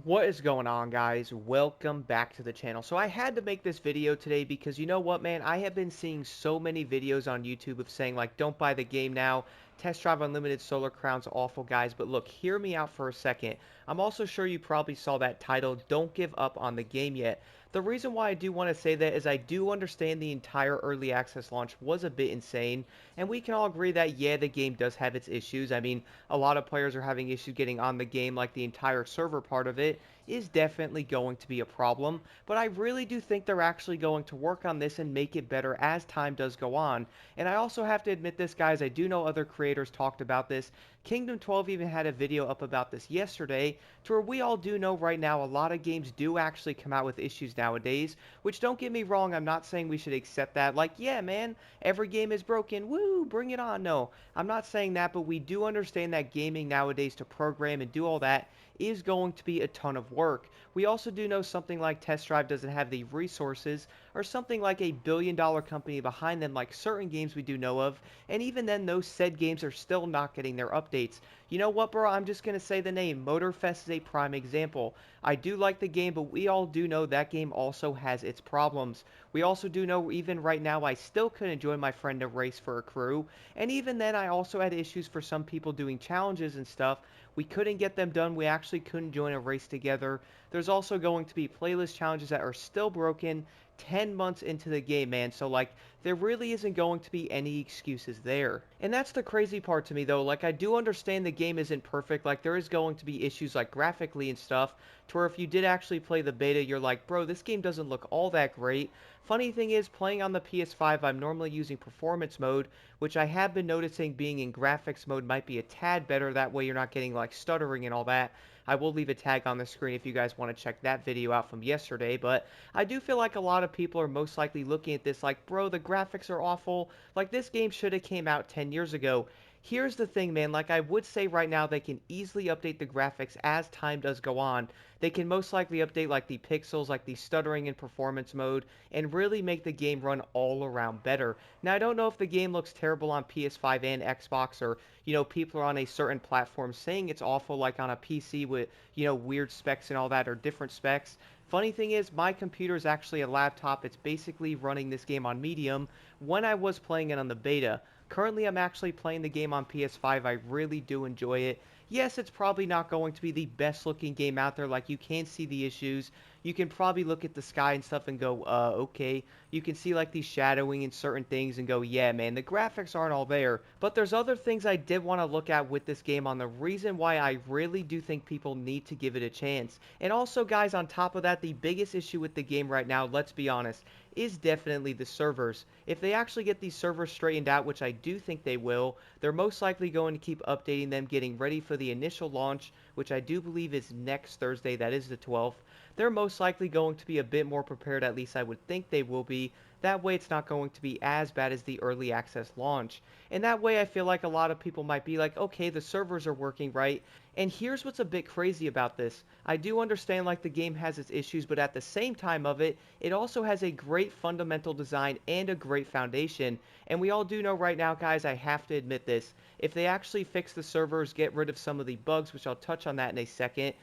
What is going on, guys? Welcome back to the channel. So I had to make this video today because you know what, man? I have been seeing so many videos on YouTube of saying like, don't buy the game now. Test Drive Unlimited Solar Crown's awful, guys. But look, hear me out for a second. I'm also sure you probably saw that title, Don't Give Up on the Game Yet. The reason why I do want to say that is I do understand the entire early access launch was a bit insane, and we can all agree that, yeah, the game does have its issues. I mean, a lot of players are having issues getting on the game, like the entire server part of it is definitely going to be a problem, but I really do think they're actually going to work on this and make it better as time does go on. And I also have to admit this, guys, I do know other creators talked about this. Kingdom 12 even had a video up about this yesterday, to where we all do know right now a lot of games do actually come out with issues nowadays, which don't get me wrong, I'm not saying we should accept that, like, yeah, man, every game is broken, woo, bring it on. No, I'm not saying that, but we do understand that gaming nowadays to program and do all that is going to be a ton of work. We also do know something like Test Drive doesn't have the resources or something like a billion-dollar company behind them like certain games we do know of, and even then those said games are still not getting their updates. You know what, bro? I'm just going to say the name. Motorfest is a prime example. I do like the game, but we all do know that game also has its problems. We also do know even right now I still couldn't join my friend to race for a crew, and even then I also had issues for some people doing challenges and stuff. We couldn't get them done. We actually couldn't join a race together. There's also going to be playlist challenges that are still broken 10 months into the game, man. So, like, there really isn't going to be any excuses there. And that's the crazy part to me, though. Like, I do understand the game isn't perfect. Like, there is going to be issues, like, graphically and stuff, to where if you did actually play the beta, you're like, bro, this game doesn't look all that great. Funny thing is, playing on the PS5, I'm normally using performance mode, which I have been noticing being in graphics mode might be a tad better. That way you're not getting like stuttering and all that. I will leave a tag on the screen if you guys want to check that video out from yesterday, but I do feel like a lot of people are most likely looking at this like, bro, the graphics are awful. Like, this game should have came out 10 years ago. Here's the thing, man. Like, I would say right now they can easily update the graphics as time does go on. They can most likely update like the pixels, like the stuttering in performance mode, and really make the game run all around better. Now, I don't know if the game looks terrible on PS5 and Xbox, or, people are on a certain platform saying it's awful, like on a PC with, weird specs and all that, or different specs. Funny thing is, my computer is actually a laptop. It's basically running this game on medium when I was playing it on the beta. Currently, I'm actually playing the game on PS5. I really do enjoy it. Yes, it's probably not going to be the best looking game out there. Like, you can see the issues. You can probably look at the sky and stuff and go, okay. You can see like the shadowing in certain things and go, yeah, man, the graphics aren't all there. But there's other things I did want to look at with this game on the reason why I really do think people need to give it a chance. And also, guys, on top of that, the biggest issue with the game right now, let's be honest, is definitely the servers. If they actually get these servers straightened out, which I do think they will, they're most likely going to keep updating them, getting ready for the initial launch, which I do believe is next Thursday, that is the 12th. They're most likely going to be a bit more prepared, at least I would think they will be. That way it's not going to be as bad as the early access launch. And that way I feel like a lot of people might be like, okay, the servers are working right. And here's what's a bit crazy about this. I do understand like the game has its issues, but at the same time of it, it also has a great fundamental design and a great foundation. And we all do know right now, guys, I have to admit this. If they actually fix the servers, get rid of some of the bugs, which I'll touch on that in a second,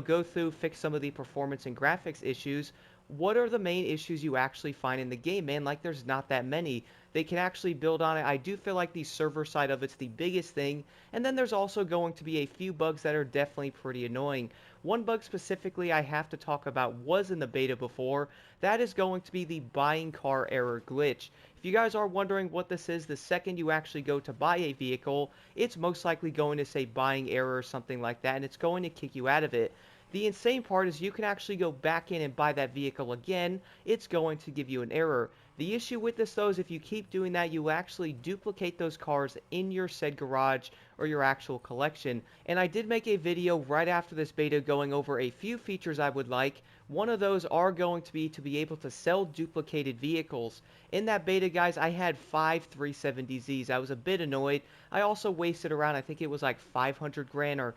go through, fix some of the performance and graphics issues, what are the main issues you actually find in the game, man? Like, there's not that many. They can actually build on it. I do feel like the server side of it's the biggest thing, and then there's also going to be a few bugs that are definitely pretty annoying. One bug specifically I have to talk about was in the beta before. That is going to be the buying car error glitch. If you guys are wondering what this is, the second you actually go to buy a vehicle, it's most likely going to say buying error or something like that, and it's going to kick you out of it. The insane part is you can actually go back in and buy that vehicle again. It's going to give you an error. The issue with this, though, is if you keep doing that, you actually duplicate those cars in your said garage or your actual collection. And I did make a video right after this beta going over a few features I would like. One of those are going to be able to sell duplicated vehicles. In that beta, guys, I had 5 370Zs. I was a bit annoyed. I also wasted around, I think it was like 500 grand or,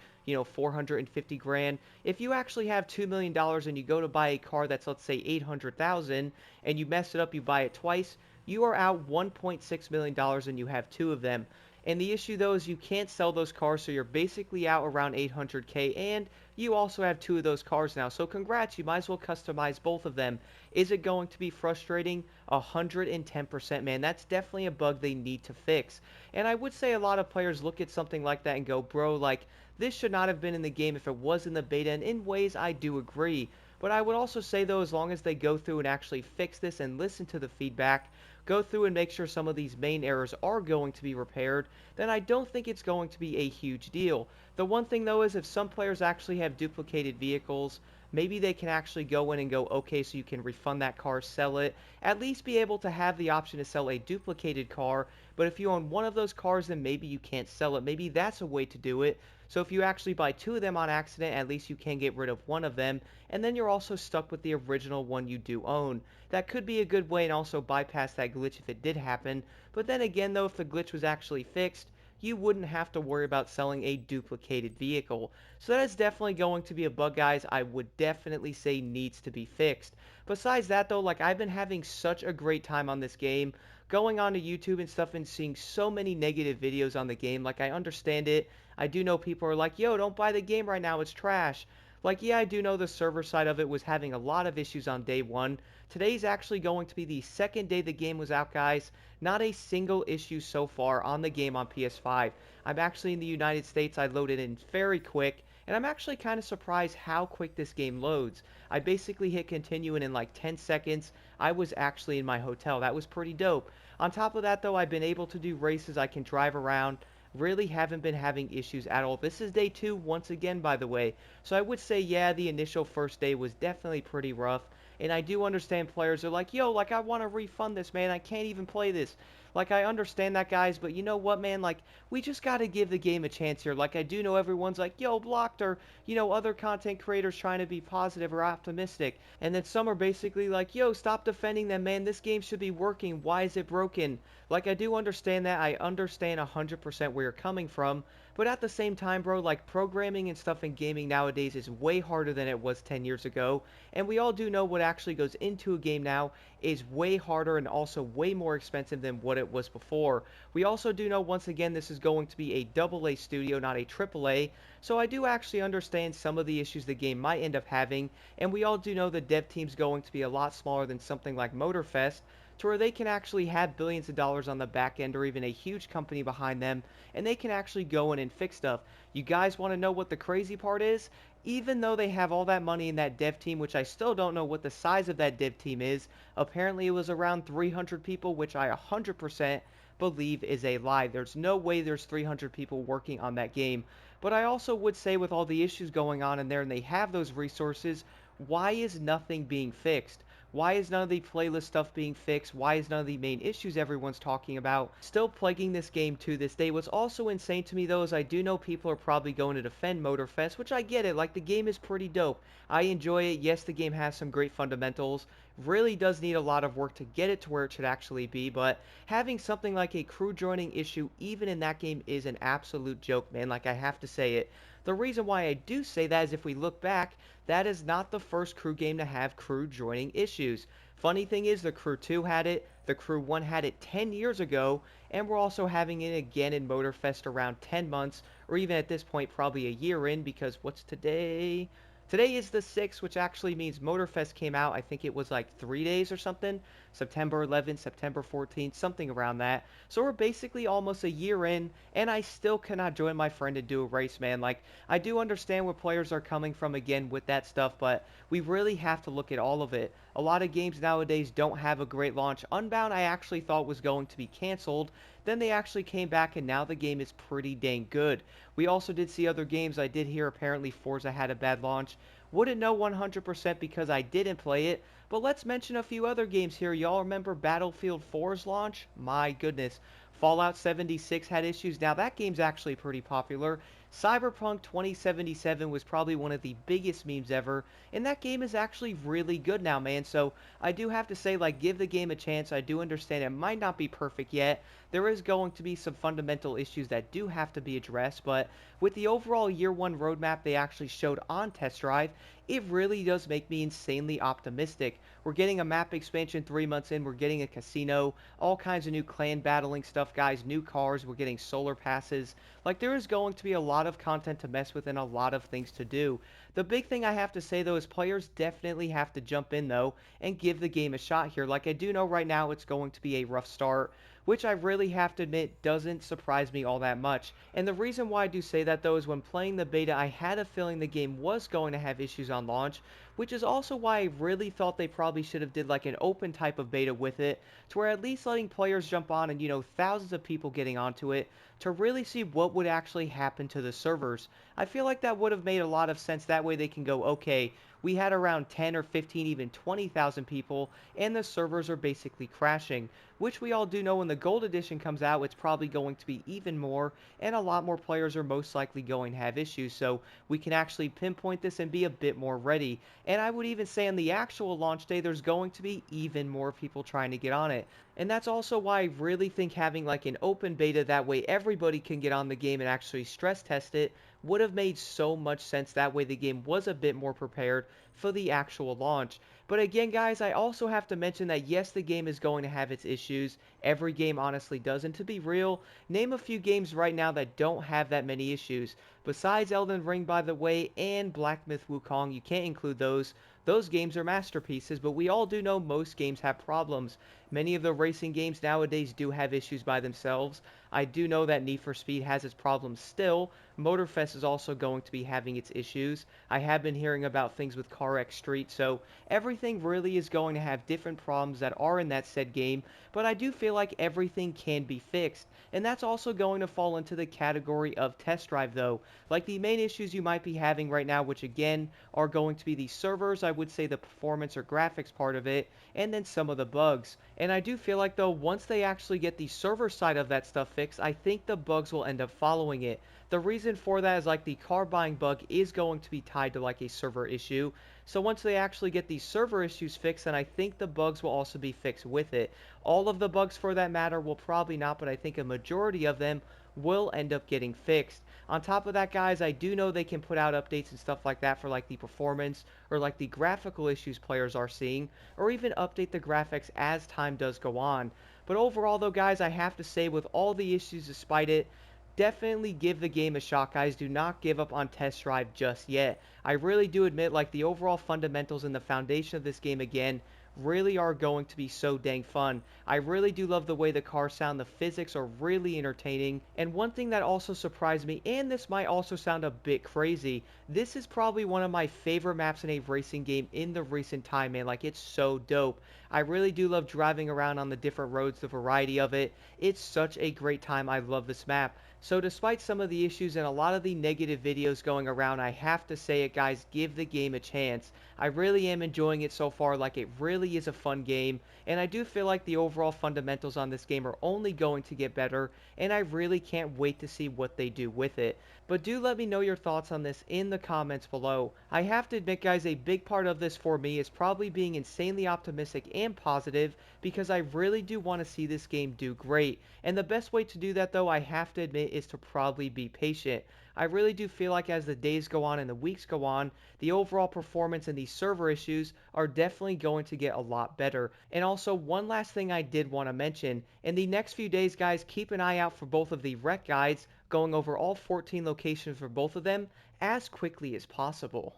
450 grand. If you actually have $2 million and you go to buy a car that's, let's say, 800,000 and you mess it up, you buy it twice, you are out $1.6 million and you have two of them. And the issue though is you can't sell those cars, so you're basically out around 800K, and you also have two of those cars now. So congrats, you might as well customize both of them. Is it going to be frustrating? 110%, man. That's definitely a bug they need to fix. And I would say a lot of players look at something like that and go, bro, like, this should not have been in the game if it was in the beta, and in ways I do agree. But I would also say, though, as long as they go through and actually fix this and listen to the feedback, go through and make sure some of these main errors are going to be repaired, then I don't think it's going to be a huge deal. The one thing, though, is if some players actually have duplicated vehicles, maybe they can actually go in and go, okay, so you can refund that car, sell it, at least be able to have the option to sell a duplicated car. But if you own one of those cars, then maybe you can't sell it. Maybe that's a way to do it. So if you actually buy two of them on accident, at least you can get rid of one of them, and then you're also stuck with the original one you do own. That could be a good way and also bypass that glitch if it did happen. But then again, though, if the glitch was actually fixed, you wouldn't have to worry about selling a duplicated vehicle. So that is definitely going to be a bug, guys. I would definitely say needs to be fixed. Besides that, though, like, I've been having such a great time on this game, going on to YouTube and stuff and seeing so many negative videos on the game. Like, I understand it. I do know people are like, yo, don't buy the game right now, it's trash. Like, yeah, I do know the server side of it was having a lot of issues on day one. Today's actually going to be the second day the game was out, guys. Not a single issue so far on the game on PS5. I'm actually in the United States. I loaded in very quick, and I'm actually kind of surprised how quick this game loads. I basically hit continue, and in like 10 seconds, I was actually in my hotel. That was pretty dope. On top of that, though, I've been able to do races. I can drive around. Really haven't been having issues at all. This is day 2 once again, by the way. So I would say, yeah, the initial first day was definitely pretty rough. And I do understand players are like, yo, like, I want to refund this, man. I can't even play this. Like, I understand that, guys, but you know what, man? Like, we just got to give the game a chance here. Like, I do know everyone's like, yo, Blocked, or, you know, other content creators trying to be positive or optimistic. And then some are basically like, yo, stop defending them, man. This game should be working. Why is it broken? Like, I do understand that. I understand 100% where you're coming from. But at the same time, bro, like, programming and stuff in gaming nowadays is way harder than it was 10 years ago. And we all do know what actually goes into a game now is way harder and also way more expensive than what it was before. We also do know, once again, this is going to be a AA studio, not a AAA. So I do actually understand some of the issues the game might end up having. And we all do know the dev team's going to be a lot smaller than something like Motorfest, to where they can actually have billions of dollars on the back end or even a huge company behind them, and they can actually go in and fix stuff. You guys want to know what the crazy part is? Even though they have all that money in that dev team, which I still don't know what the size of that dev team is, apparently it was around 300 people, which I 100% believe is a lie. There's no way there's 300 people working on that game. But I also would say, with all the issues going on in there and they have those resources, why is nothing being fixed? Why is none of the playlist stuff being fixed? Why is none of the main issues everyone's talking about still plaguing this game to this day? What's also insane to me, though, is I do know people are probably going to defend Motorfest, which I get it. Like, the game is pretty dope. I enjoy it. Yes, the game has some great fundamentals. Really does need a lot of work to get it to where it should actually be, but having something like a crew joining issue even in that game is an absolute joke, man. Like, I have to say it. The reason why I do say that is, if we look back, that is not the first crew game to have crew joining issues. Funny thing is, the Crew 2 had it, the Crew 1 had it 10 years ago, and we're also having it again in Motorfest around 10 months, or even at this point probably a year in, because what's today? Today is the 6th, which actually means Motorfest came out, I think it was like 3 days or something. September 11th, September 14th, something around that. So we're basically almost a year in, and I still cannot join my friend and do a race, man. Like, I do understand where players are coming from again with that stuff, but we really have to look at all of it. A lot of games nowadays don't have a great launch. Unbound I actually thought was going to be canceled. Then they actually came back, and now the game is pretty dang good. We also did see other games. I did hear apparently Forza had a bad launch. Wouldn't know 100% because I didn't play it, but let's mention a few other games here. Y'all remember Battlefield 4's launch? My goodness. Fallout 76 had issues. Now that game's actually pretty popular. Cyberpunk 2077 was probably one of the biggest memes ever, and that game is actually really good now, man. So I do have to say, like, give the game a chance. I do understand it might not be perfect yet. There is going to be some fundamental issues that do have to be addressed, but with the overall year one roadmap they actually showed on Test Drive, it really does make me insanely optimistic. We're getting a map expansion 3 months in, we're getting a casino, all kinds of new clan battling stuff, guys, new cars, we're getting solar passes. Like, there is going to be a lot of content to mess with and a lot of things to do. The big thing I have to say, though, is players definitely have to jump in, though, and give the game a shot here. Like, I do know right now it's going to be a rough start, which I really have to admit doesn't surprise me all that much. And the reason why I do say that, though, is when playing the beta, I had a feeling the game was going to have issues on launch, which is also why I really thought they probably should have did like an open type of beta with it, to where at least letting players jump on and, thousands of people getting onto it, to really see what would actually happen to the servers. I feel like that would have made a lot of sense. That way they can go, okay, we had around 10 or 15, even 20,000 people, and the servers are basically crashing, which we all do know when the Gold Edition comes out, it's probably going to be even more, and a lot more players are most likely going to have issues, so we can actually pinpoint this and be a bit more ready. And I would even say on the actual launch day, there's going to be even more people trying to get on it. And that's also why I really think having like an open beta, that way everybody can get on the game and actually stress test it, would have made so much sense. That way the game was a bit more prepared for the actual launch. But again, guys, I also have to mention that yes, the game is going to have its issues. Every game honestly does. And to be real, name a few games right now that don't have that many issues. Besides Elden Ring, by the way, and Black Myth Wukong, you can't include those. Those games are masterpieces, but we all do know most games have problems. Many of the racing games nowadays do have issues by themselves. I do know that Need for Speed has its problems still. Motorfest is also going to be having its issues. I have been hearing about things with CarX Street, so everything really is going to have different problems that are in that said game, but I do feel like everything can be fixed. And that's also going to fall into the category of Test Drive, though. Like the main issues you might be having right now, which again are going to be the servers, I would say the performance or graphics part of it, and then some of the bugs. And I do feel like, though, once they actually get the server side of that stuff fixed, I think the bugs will end up following it. The reason for that is like the car buying bug is going to be tied to like a server issue. So once they actually get these server issues fixed, then I think the bugs will also be fixed with it. All of the bugs for that matter will probably not, but I think a majority of them will end up getting fixed. On top of that, guys, I do know they can put out updates and stuff like that for like the performance or like the graphical issues players are seeing, or even update the graphics as time does go on. But overall though, guys, I have to say with all the issues despite it, definitely give the game a shot, guys. Do not give up on Test Drive just yet. I really do admit, like, the overall fundamentals and the foundation of this game, again, really are going to be so dang fun. I really do love the way the cars sound. The physics are really entertaining. And one thing that also surprised me, and this might also sound a bit crazy, this is probably one of my favorite maps in a racing game in the recent time, man. Like, it's so dope. I really do love driving around on the different roads, the variety of it. It's such a great time. I love this map. So despite some of the issues and a lot of the negative videos going around, I have to say it, guys, give the game a chance. I really am enjoying it so far. Like, it really is a fun game, and I do feel like the overall fundamentals on this game are only going to get better, and I really can't wait to see what they do with it. But do let me know your thoughts on this in the comments below. I have to admit, guys, a big part of this for me is probably being insanely optimistic and positive, because I really do want to see this game do great. And the best way to do that, though, I have to admit, is to probably be patient. I really do feel like as the days go on and the weeks go on, the overall performance and the server issues are definitely going to get a lot better. And also, one last thing I did want to mention, in the next few days, guys, keep an eye out for both of the rec guides, going over all 14 locations for both of them as quickly as possible.